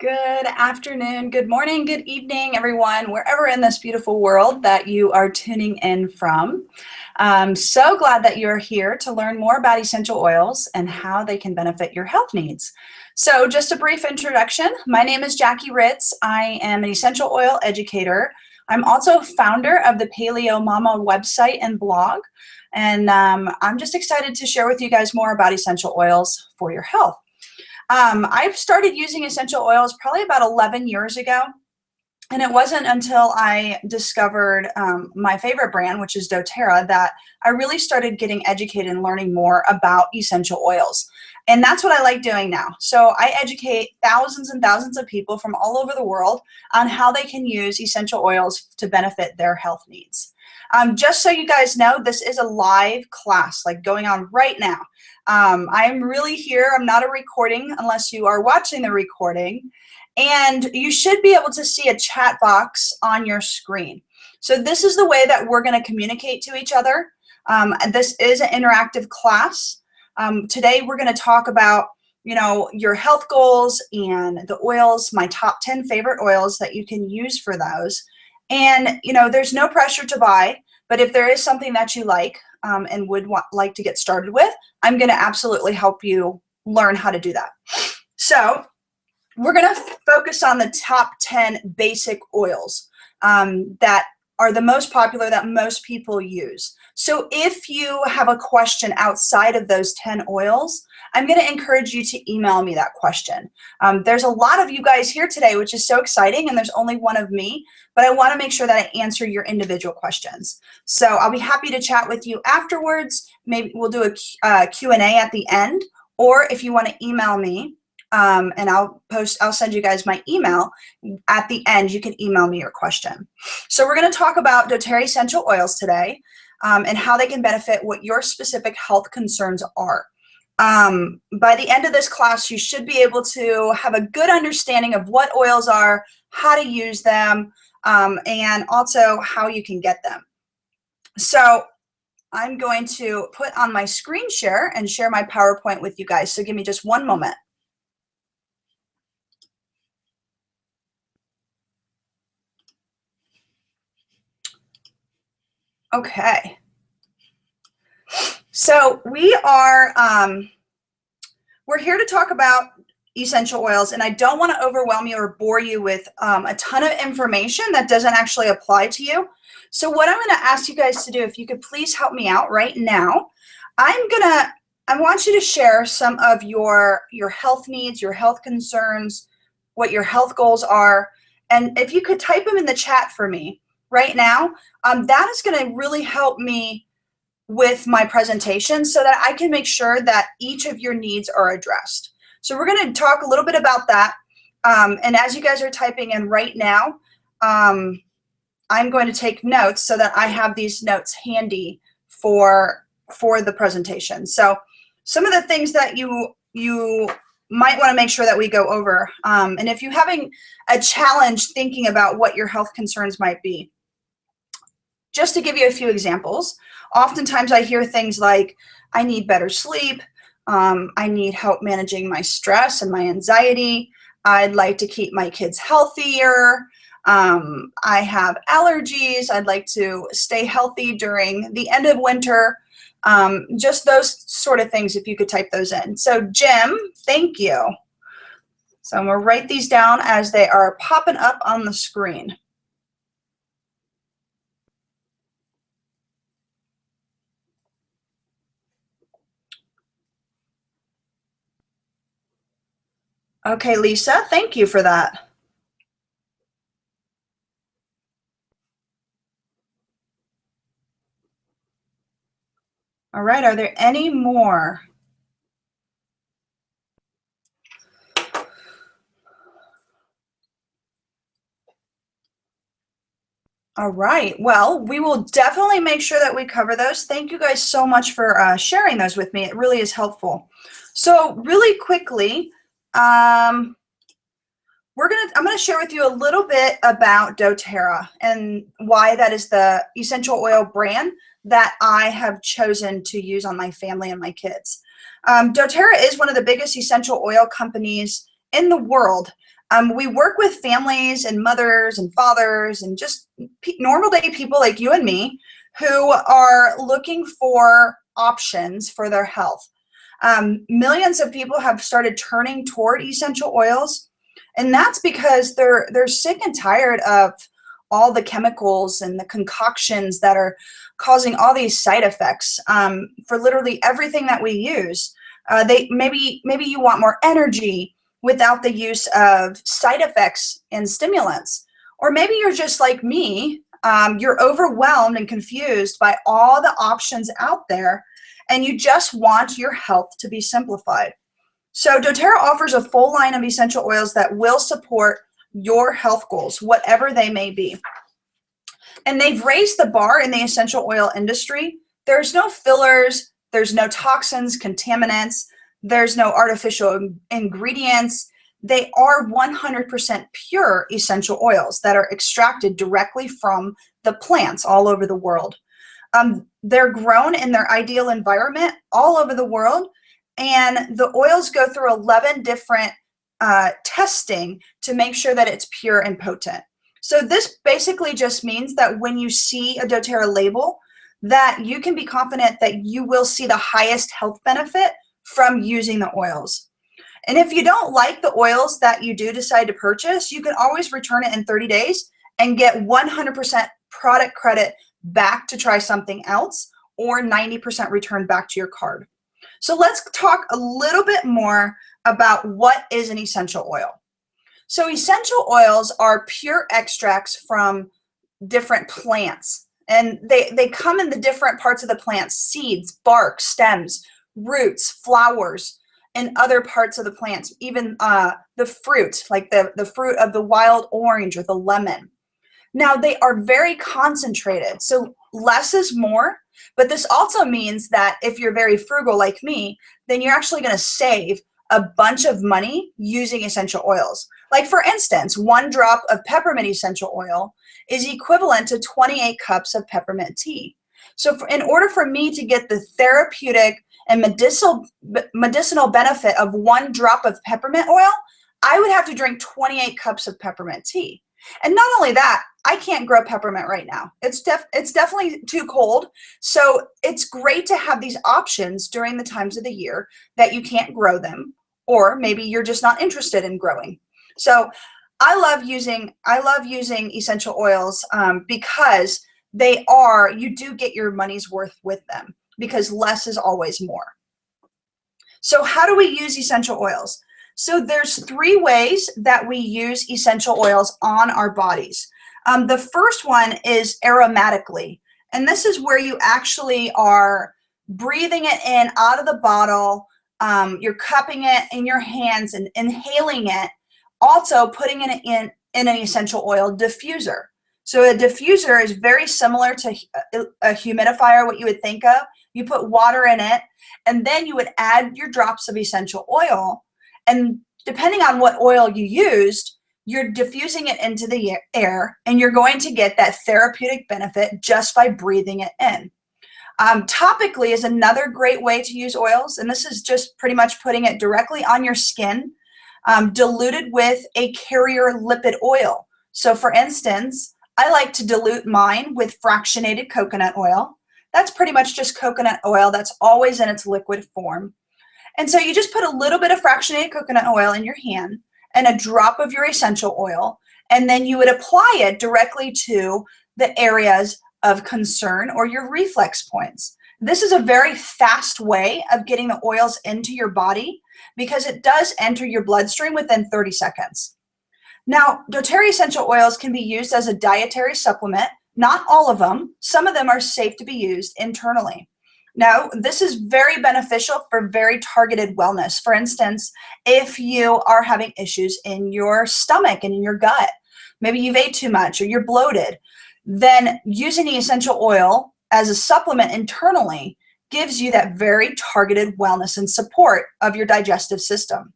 Good afternoon, good morning, good evening, everyone, wherever in this beautiful world that you are tuning in from. I'm so glad that you're here to learn more about essential oils and how they can benefit your health needs. So just a brief introduction. My name is Jackie Ritz. I am an essential oil educator. I'm also founder of the Paleo Mama website and blog. And I'm just excited to share with you guys more about essential oils for your health. I've started using essential oils probably about 11 years ago. And it wasn't until I discovered my favorite brand, which is doTERRA, that I really started getting educated and learning more about essential oils. And that's what I like doing now. So I educate thousands and thousands of people from all over the world on how they can use essential oils to benefit their health needs. Just so you guys know, this is a live class, like going on right now. I'm really here. I'm not a recording unless you are watching the recording. And you should be able to see a chat box on your screen. So this is the way that we're going to communicate to each other. This is an interactive class. Today we're going to talk about, your health goals and the oils, my top 10 favorite oils that you can use for those. And, there's no pressure to buy, but if there is something that you like and would like to get started with, I'm going to absolutely help you learn how to do that. So we're going to focus on the top 10 basic oils that are the most popular that most people use. So if you have a question outside of those 10 oils, I'm going to encourage you to email me that question. There's a lot of you guys here today, which is so exciting, and there's only one of me, but I want to make sure that I answer your individual questions. So I'll be happy to chat with you afterwards. Maybe we'll do a Q&A at the end, or if you want to email me, and I'll send you guys my email. At the end, you can email me your question. So we're going to talk about doTERRA essential oils today and how they can benefit what your specific health concerns are. By the end of this class, you should be able to have a good understanding of what oils are, how to use them, and also how you can get them. So I'm going to put on my screen share and share my PowerPoint with you guys. So give me just one moment. Okay. So we're here to talk about essential oils, and I don't want to overwhelm you or bore you with a ton of information that doesn't actually apply to you. So what I'm going to ask you guys to do, if you could please help me out right now, I want you to share some of your health needs, your health concerns, what your health goals are, and if you could type them in the chat for me right now, that is going to really help me with my presentation so that I can make sure that each of your needs are addressed. So we're going to talk a little bit about that. And as you guys are typing in right now, I'm going to take notes so that I have these notes handy for the presentation. So some of the things that you might want to make sure that we go over. And if you're having a challenge thinking about what your health concerns might be, just to give you a few examples, oftentimes I hear things like, I need better sleep, I need help managing my stress and my anxiety, I'd like to keep my kids healthier, I have allergies, I'd like to stay healthy during the end of winter, just those sort of things, if you could type those in. So Jim, thank you. So I'm going to write these down as they are popping up on the screen. Okay, Lisa, thank you for that. All right, are there any more? All right, well, we will definitely make sure that we cover those. Thank you guys so much for sharing those with me. It really is helpful. So really quickly, I'm going to share with you a little bit about doTERRA and why that is the essential oil brand that I have chosen to use on my family and my kids. doTERRA is one of the biggest essential oil companies in the world. We work with families and mothers and fathers and just normal day people like you and me who are looking for options for their health. Millions of people have started turning toward essential oils, and that's because they're sick and tired of all the chemicals and the concoctions that are causing all these side effects for literally everything that we use. Maybe you want more energy without the use of side effects and stimulants, or maybe you're just like me. You're overwhelmed and confused by all the options out there, and you just want your health to be simplified. So doTERRA offers a full line of essential oils that will support your health goals, whatever they may be. And they've raised the bar in the essential oil industry. There's no fillers, there's no toxins, contaminants, there's no artificial ingredients. They are 100% pure essential oils that are extracted directly from the plants all over the world. They're grown in their ideal environment all over the world, and the oils go through 11 different testing to make sure that it's pure and potent. So this basically just means that when you see a doTERRA label, that you can be confident that you will see the highest health benefit from using the oils. And if you don't like the oils that you do decide to purchase, you can always return it in 30 days and get 100% product credit back to try something else, or 90% return back to your card. So let's talk a little bit more about what is an essential oil. So essential oils are pure extracts from different plants, and they come in the different parts of the plant: seeds, bark, stems, roots, flowers, and other parts of the plants, even the fruit, like the fruit of the wild orange or the lemon. Now, they are very concentrated, so less is more, but this also means that if you're very frugal like me, then you're actually going to save a bunch of money using essential oils. Like, for instance, 1 drop of peppermint essential oil is equivalent to 28 cups of peppermint tea. So in order for me to get the therapeutic and medicinal benefit of 1 drop of peppermint oil, I would have to drink 28 cups of peppermint tea. And not only that, I can't grow peppermint right now. It's definitely too cold. So it's great to have these options during the times of the year that you can't grow them, or maybe you're just not interested in growing. So I love using essential oils because you do get your money's worth with them, because less is always more. So how do we use essential oils? So there's 3 ways that we use essential oils on our bodies. The first one is aromatically, and this is where you actually are breathing it in out of the bottle. You're cupping it in your hands and inhaling it, also putting it in an essential oil diffuser. So a diffuser is very similar to a humidifier, what you would think of. You put water in it, and then you would add your drops of essential oil, and depending on what oil you used, you're diffusing it into the air, and you're going to get that therapeutic benefit just by breathing it in. Topically is another great way to use oils, and this is just pretty much putting it directly on your skin, diluted with a carrier lipid oil. So for instance, I like to dilute mine with fractionated coconut oil. That's pretty much just coconut oil that's always in its liquid form. And so you just put a little bit of fractionated coconut oil in your hand and a drop of your essential oil, and then you would apply it directly to the areas of concern or your reflex points. This is a very fast way of getting the oils into your body because it does enter your bloodstream within 30 seconds. Now, doTERRA essential oils can be used as a dietary supplement. Not all of them. Some of them are safe to be used internally. Now, this is very beneficial for very targeted wellness. For instance, if you are having issues in your stomach and in your gut, maybe you've ate too much or you're bloated, then using the essential oil as a supplement internally gives you that very targeted wellness and support of your digestive system.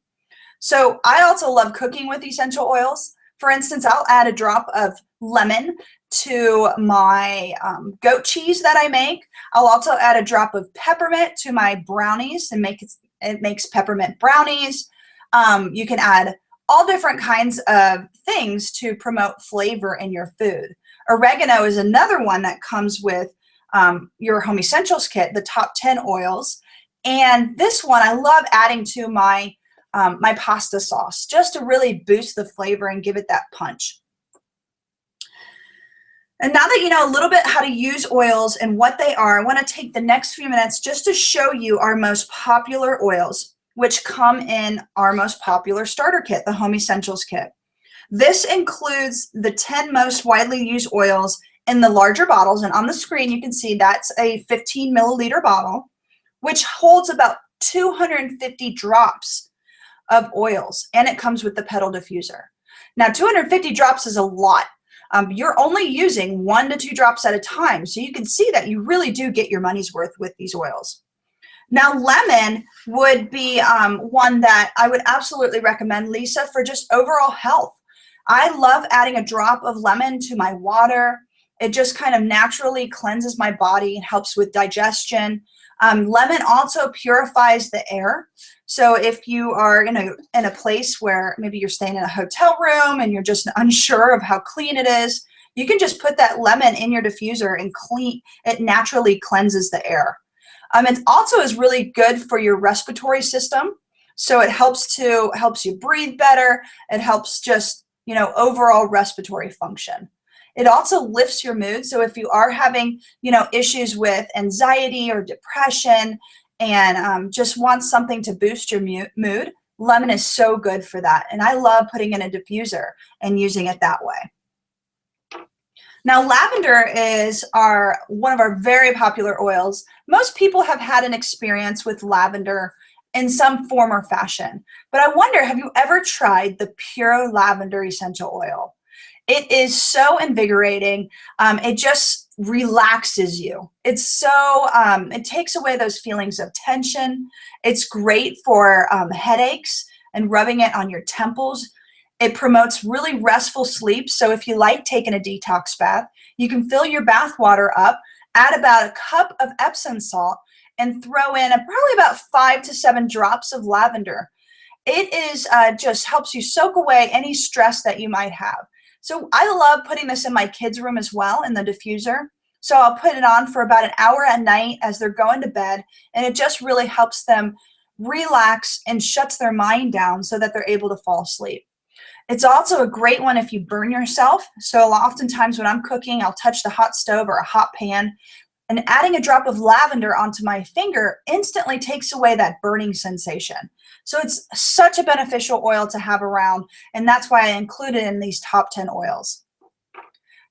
So I also love cooking with essential oils. For instance, I'll add a drop of lemon to my goat cheese that I make. I'll also add a drop of peppermint to my brownies and it makes peppermint brownies. You can add all different kinds of things to promote flavor in your food. Oregano is another one that comes with your Home Essentials kit, the top 10 oils. And this one I love adding to my my pasta sauce just to really boost the flavor and give it that punch. And now that you know a little bit how to use oils and what they are, I want to take the next few minutes just to show you our most popular oils, which come in our most popular starter kit, the Home Essentials kit. This includes the 10 most widely used oils in the larger bottles. And on the screen, you can see that's a 15 milliliter bottle, which holds about 250 drops of oils. And it comes with the pedal diffuser. Now, 250 drops is a lot. You're only using 1 to 2 drops at a time. So you can see that you really do get your money's worth with these oils. Now, lemon would be one that I would absolutely recommend, Lisa, for just overall health. I love adding a drop of lemon to my water. It just kind of naturally cleanses my body and helps with digestion. Lemon also purifies the air. So if you are in a place where maybe you're staying in a hotel room and you're just unsure of how clean it is, you can just put that lemon in your diffuser and it naturally cleanses the air. It also is really good for your respiratory system. So it helps you breathe better. It helps just, overall respiratory function. It also lifts your mood. So if you are having, issues with anxiety or depression and just want something to boost your mood, lemon is so good for that. And I love putting in a diffuser and using it that way. Now, lavender is one of our very popular oils. Most people have had an experience with lavender in some form or fashion. But I wonder, have you ever tried the Pure Lavender Essential Oil? It is so invigorating. It just relaxes you. It's so, it takes away those feelings of tension. It's great for headaches and rubbing it on your temples. It promotes really restful sleep. So if you like taking a detox bath, you can fill your bath water up, add about a cup of Epsom salt, and throw in probably about 5 to 7 drops of lavender. It is just helps you soak away any stress that you might have. So I love putting this in my kids' room as well in the diffuser. So I'll put it on for about an hour at night as they're going to bed, and it just really helps them relax and shuts their mind down so that they're able to fall asleep. It's also a great one if you burn yourself. So oftentimes when I'm cooking, I'll touch the hot stove or a hot pan, and adding a drop of lavender onto my finger instantly takes away that burning sensation. So it's such a beneficial oil to have around, and that's why I included it in these top 10 oils.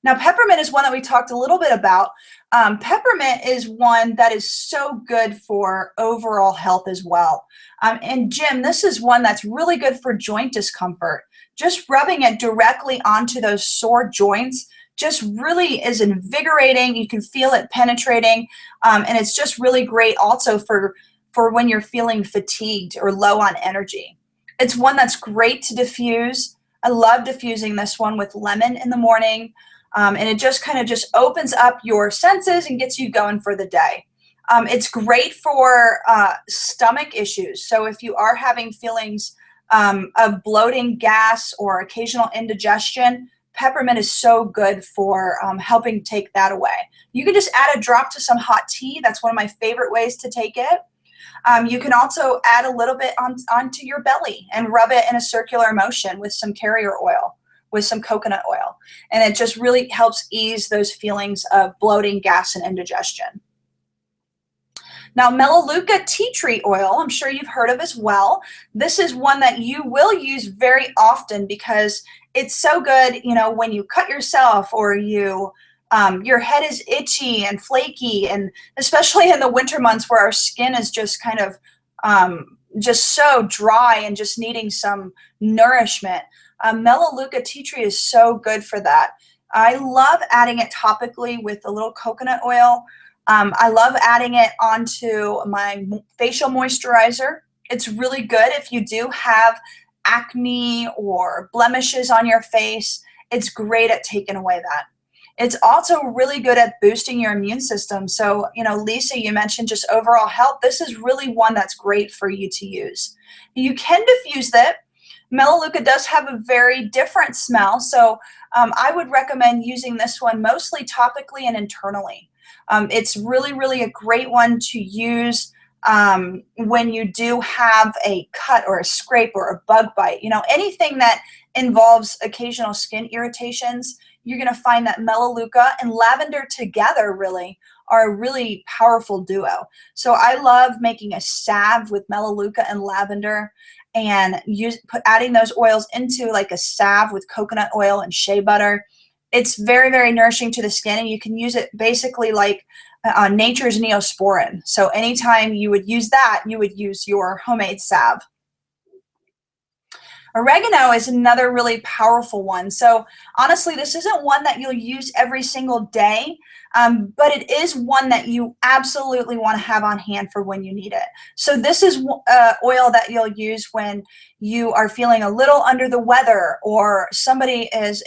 Now, peppermint is one that we talked a little bit about. Peppermint is one that is so good for overall health as well. And Jim, this is one that's really good for joint discomfort. Just rubbing it directly onto those sore joints just really is invigorating. You can feel it penetrating, and it's just really great also for when you're feeling fatigued or low on energy. It's one that's great to diffuse. I love diffusing this one with lemon in the morning, and it just kind of just opens up your senses and gets you going for the day. It's great for stomach issues. So if you are having feelings of bloating, gas, or occasional indigestion, peppermint is so good for helping take that away. You can just add a drop to some hot tea. That's one of my favorite ways to take it. You can also add a little bit onto your belly and rub it in a circular motion with some carrier oil, with some coconut oil. And it just really helps ease those feelings of bloating, gas, and indigestion. Now, Melaleuca tea tree oil, I'm sure you've heard of as well. This is one that you will use very often because it's so good, when you cut yourself or your head is itchy and flaky, and especially in the winter months where our skin is just kind of just so dry and just needing some nourishment. Melaleuca tea tree is so good for that. I love adding it topically with a little coconut oil. I love adding it onto my facial moisturizer. It's really good if you do have acne or blemishes on your face. It's great at taking away that. It's also really good at boosting your immune system. So, Lisa, you mentioned just overall health. This is really one that's great for you to use. You can diffuse it. Melaleuca does have a very different smell, so I would recommend using this one mostly topically and internally. It's really, really a great one to use when you do have a cut or a scrape or a bug bite. You know, anything that involves occasional skin irritations, you're going to find that Melaleuca and lavender together really are a really powerful duo. So I love making a salve with Melaleuca and lavender and adding those oils into like a salve with coconut oil and shea butter. It's very, very nourishing to the skin, and you can use it basically like nature's Neosporin. So anytime you would use that, you would use your homemade salve. Oregano is another really powerful one. So honestly, this isn't one that you'll use every single day, but it is one that you absolutely want to have on hand for when you need it. So this is oil that you'll use when you are feeling a little under the weather, or somebody is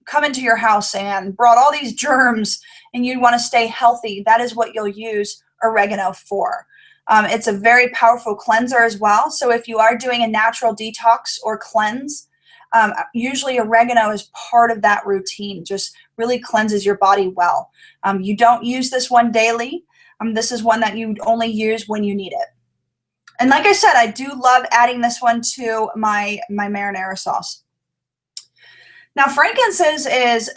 come into your house and brought all these germs and you want to stay healthy. That is what you'll use oregano for. It's a very powerful cleanser as well. So if you are doing a natural detox or cleanse, usually oregano is part of that routine. Just really cleanses your body well. You don't use this one daily. This is one that you only use when you need it. And like I said, I do love adding this one to my marinara sauce. Now, frankincense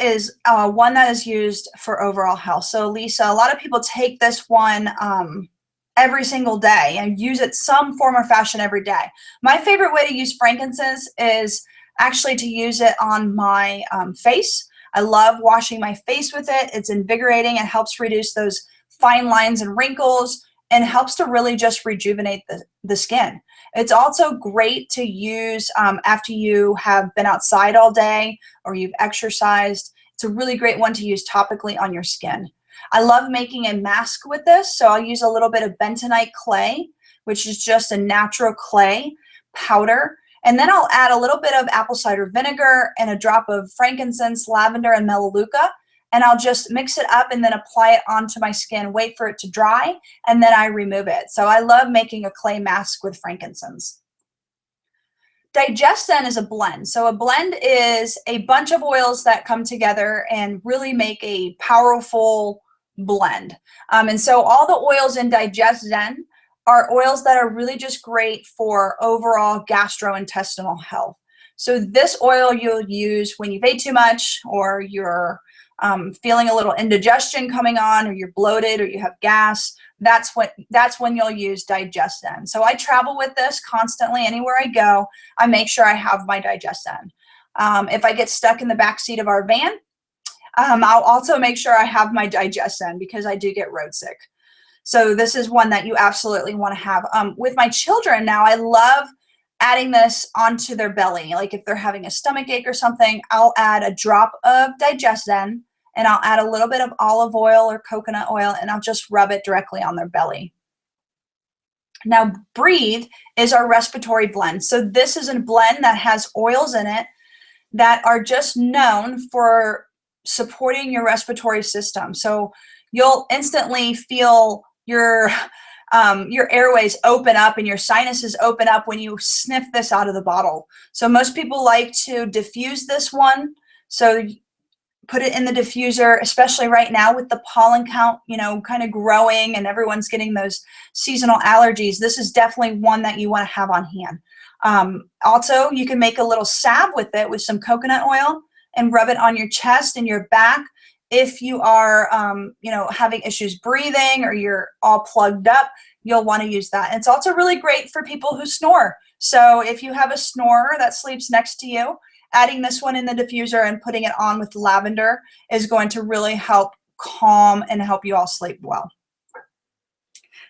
is one that is used for overall health. So Lisa, a lot of people take this one every single day and use it some form or fashion every day. My favorite way to use frankincense is actually to use it on my face. I love washing my face with it. It's invigorating. It helps reduce those fine lines and wrinkles, and helps to really just rejuvenate the skin. It's also great to use after you have been outside all day or you've exercised. It's a really great one to use topically on your skin. I love making a mask with this, so I'll use a little bit of bentonite clay, which is just a natural clay powder, and then I'll add a little bit of apple cider vinegar and a drop of frankincense, lavender, and Melaleuca, and I'll just mix it up and then apply it onto my skin, wait for it to dry, and then I remove it. So I love making a clay mask with frankincense. DigestZen is a blend. So a blend is a bunch of oils that come together and really make a powerful blend. And so all the oils in DigestZen are oils that are really just great for overall gastrointestinal health. So this oil you'll use when you've ate too much, or you're feeling a little indigestion coming on, or you're bloated, or you have gas. That's when you'll use DigestZen. So I travel with this constantly. Anywhere I go, I make sure I have my DigestZen. If I get stuck in the back seat of our van, I'll also make sure I have my DigestZen, because I do get road sick. So this is one that you absolutely want to have. With my children now, I love adding this onto their belly. Like if they're having a stomach ache or something, I'll add a drop of DigestZen, and I'll add a little bit of olive oil or coconut oil, and I'll just rub it directly on their belly. Now, Breathe is our respiratory blend. So this is a blend that has oils in it that are just known for supporting your respiratory system. So you'll instantly feel your airways open up and your sinuses open up when you sniff this out of the bottle. So most people like to diffuse this one. So put it in the diffuser, especially right now with the pollen count, kind of growing and everyone's getting those seasonal allergies. This is definitely one that you want to have on hand. Also, you can make a little salve with it with some coconut oil and rub it on your chest and your back. If you are, having issues breathing, or you're all plugged up, you'll want to use that. And it's also really great for people who snore. So if you have a snorer that sleeps next to you, adding this one in the diffuser and putting it on with lavender is going to really help calm and help you all sleep well.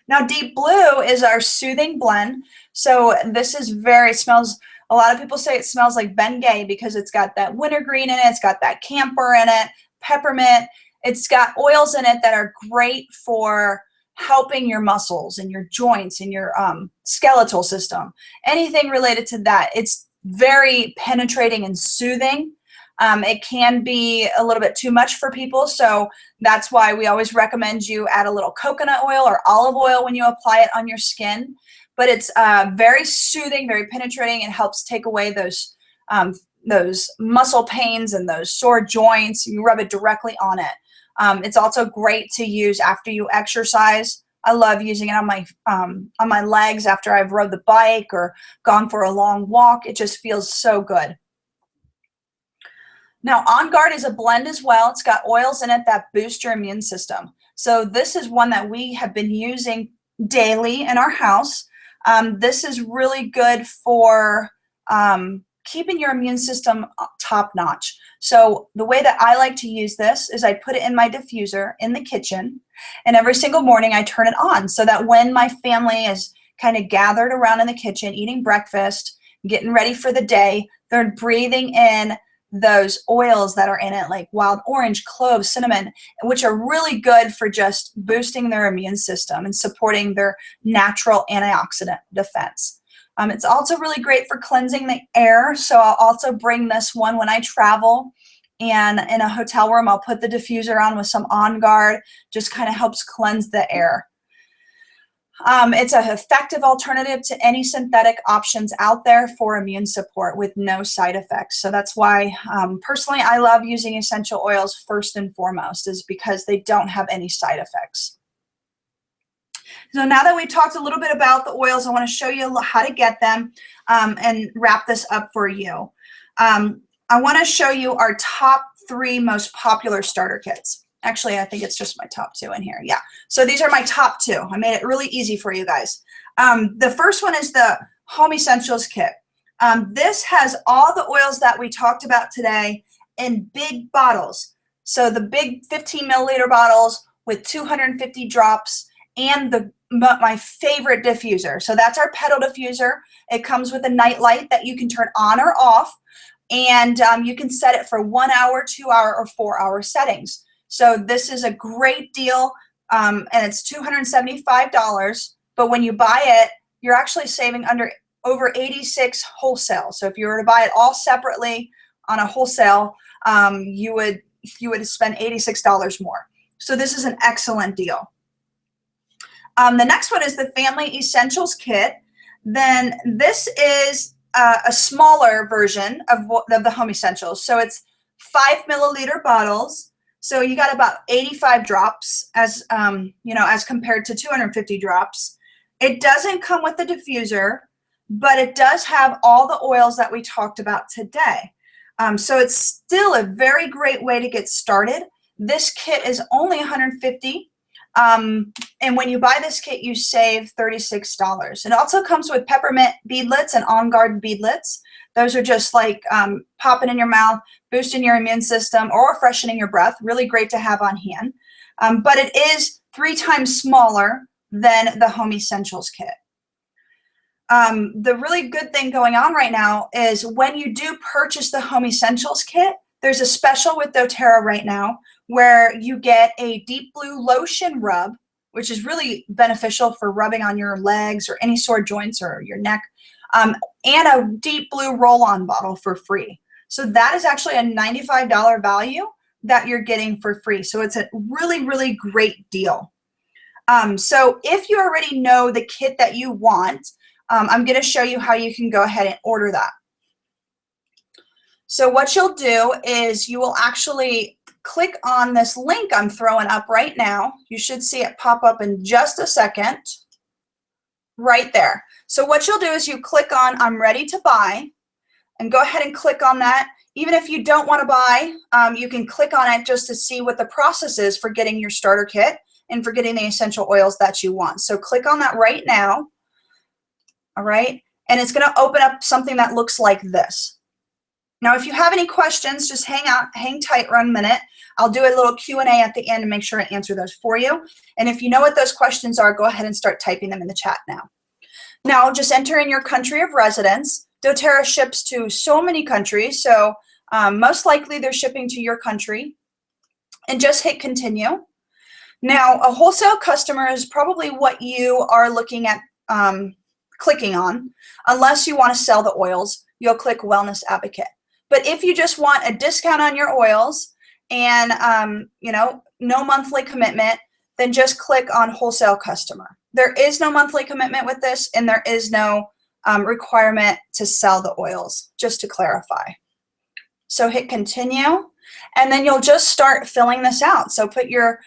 Now, Deep Blue is our soothing blend. So this is a lot of people say it smells like Bengay because it's got that wintergreen in it, it's got that camphor in it, peppermint. It's got oils in it that are great for helping your muscles and your joints and your skeletal system. Anything related to that. It's very penetrating and soothing. It can be a little bit too much for people, so that's why we always recommend you add a little coconut oil or olive oil when you apply it on your skin. But it's very soothing, very penetrating. It helps take away those muscle pains and those sore joints. You rub it directly on it. It's also great to use after you exercise. I love using it on my legs after I've rode the bike or gone for a long walk. It just feels so good. Now, On Guard is a blend as well. It's got oils in it that boost your immune system. So this is one that we have been using daily in our house. This is really good for keeping your immune system top notch. So the way that I like to use this is I put it in my diffuser in the kitchen, and every single morning I turn it on so that when my family is kind of gathered around in the kitchen eating breakfast, getting ready for the day, they're breathing in those oils that are in it, like wild orange, clove, cinnamon, which are really good for just boosting their immune system and supporting their natural antioxidant defense. It's also really great for cleansing the air. So I'll also bring this one when I travel, and in a hotel room, I'll put the diffuser on with some On Guard, just kind of helps cleanse the air. It's an effective alternative to any synthetic options out there for immune support with no side effects. So that's why personally I love using essential oils first and foremost, is because they don't have any side effects. So now that we talked a little bit about the oils, I want to show you how to get them and wrap this up for you. I want to show you our top 3 most popular starter kits. Actually, I think it's just my top 2 in here. Yeah. So these are my top 2. I made it really easy for you guys. The first one is the Home Essentials Kit. This has all the oils that we talked about today in big bottles. So the big 15 milliliter bottles with 250 drops and my favorite diffuser. So that's our pedal diffuser. It comes with a night light that you can turn on or off, and you can set it for 1 hour, 2 hour, or 4 hour settings. So this is a great deal, and it's $275, but when you buy it, you're actually saving over $86 wholesale. So if you were to buy it all separately on a wholesale, you would spend $86 more. So this is an excellent deal. The next one is the Family Essentials Kit. Then this is a smaller version of the Home Essentials. So it's 5 milliliter bottles. So you got about 85 drops as compared to 250 drops. It doesn't come with the diffuser, but it does have all the oils that we talked about today. So it's still a very great way to get started. This kit is only $150. And when you buy this kit, you save $36. It also comes with peppermint beadlets and On Guard beadlets. Those are just like popping in your mouth, boosting your immune system, or freshening your breath. Really great to have on hand. But it is 3 times smaller than the Home Essentials Kit. The really good thing going on right now is when you do purchase the Home Essentials Kit, there's a special with doTERRA right now where you get a deep blue lotion rub, which is really beneficial for rubbing on your legs or any sore joints or your neck, and a deep blue roll-on bottle for free. So that is actually a $95 value that you're getting for free. So it's a really, really great deal. So if you already know the kit that you want, I'm going to show you how you can go ahead and order that. So what you'll do is you will actually click on this link I'm throwing up right now. You should see it pop up in just a second. Right there. So what you'll do is you click on I'm ready to buy and go ahead and click on that. Even if you don't want to buy, you can click on it just to see what the process is for getting your starter kit and for getting the essential oils that you want. So click on that right now. All right. And it's going to open up something that looks like this. Now, if you have any questions, just hang tight for a minute. I'll do a little Q&A at the end and make sure I answer those for you. And if you know what those questions are, go ahead and start typing them in the chat now. Now, just enter in your country of residence. doTERRA ships to so many countries, so most likely they're shipping to your country. And just hit continue. Now, a wholesale customer is probably what you are looking at clicking on. Unless you want to sell the oils, you'll click Wellness Advocate. But if you just want a discount on your oils and, you know, no monthly commitment, then just click on wholesale customer. There is no monthly commitment with this, and there is no requirement to sell the oils, just to clarify. So hit continue, and then you'll just start filling this out. So put your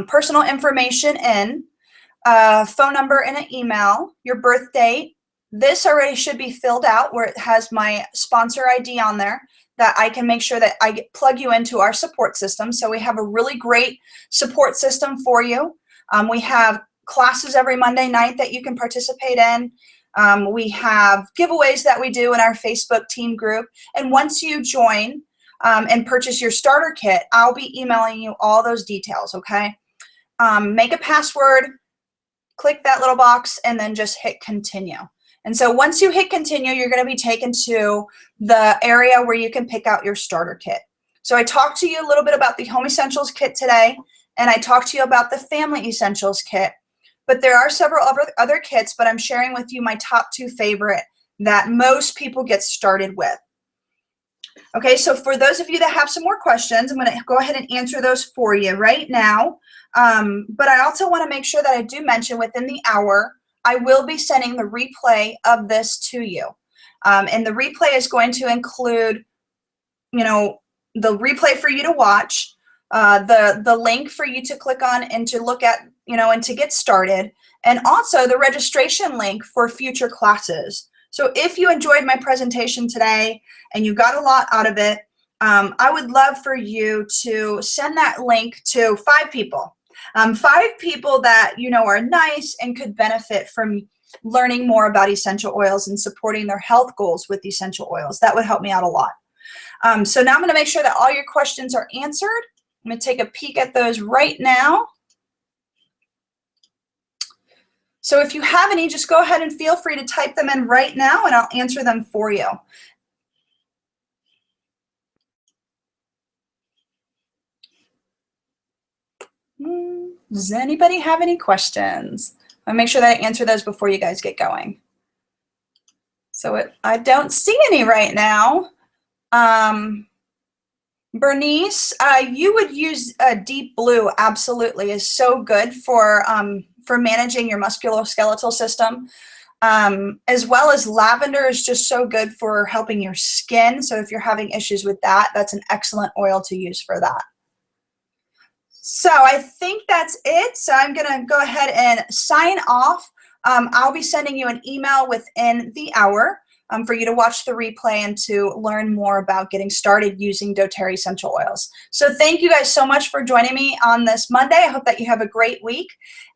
personal information in, phone number and an email, your birth date. This already should be filled out where it has my sponsor ID on there, that I can make sure that I plug you into our support system. So we have a really great support system for you. We have classes every Monday night that you can participate in. We have giveaways that we do in our Facebook team group. And once you join and purchase your starter kit, I'll be emailing you all those details, okay? Make a password, click that little box, and then just hit continue. And so once you hit continue, you're going to be taken to the area where you can pick out your starter kit. So I talked to you a little bit about the Home Essentials kit today, and I talked to you about the Family Essentials kit. But there are several other kits, but I'm sharing with you my top 2 favorite that most people get started with. Okay, so for those of you that have some more questions, I'm going to go ahead and answer those for you right now. But I also want to make sure that I do mention within the hour, I will be sending the replay of this to you. And the replay is going to include, you know, the replay for you to watch, the link for you to click on and to look at, you know, and to get started, and also the registration link for future classes. So if you enjoyed my presentation today and you got a lot out of it, I would love for you to send that link to 5 people. 5 people that you know are nice and could benefit from learning more about essential oils and supporting their health goals with essential oils. That would help me out a lot. So now I'm going to make sure that all your questions are answered. I'm going to take a peek at those right now. So if you have any, just go ahead and feel free to type them in right now, and I'll answer them for you. Does anybody have any questions? I'll make sure that I answer those before you guys get going. So I don't see any right now. Bernice, you would use Deep Blue, absolutely, is so good for managing your musculoskeletal system. As well as lavender is just so good for helping your skin. So if you're having issues with that, that's an excellent oil to use for that. So I think that's it. So I'm going to go ahead and sign off. I'll be sending you an email within the hour for you to watch the replay and to learn more about getting started using doTERRA essential oils. So thank you guys so much for joining me on this Monday. I hope that you have a great week.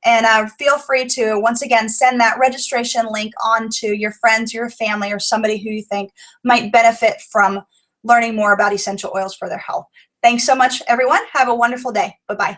And feel free to, once again, send that registration link on to your friends, your family, or somebody who you think might benefit from learning more about essential oils for their health. Thanks so much, everyone. Have a wonderful day. Bye-bye.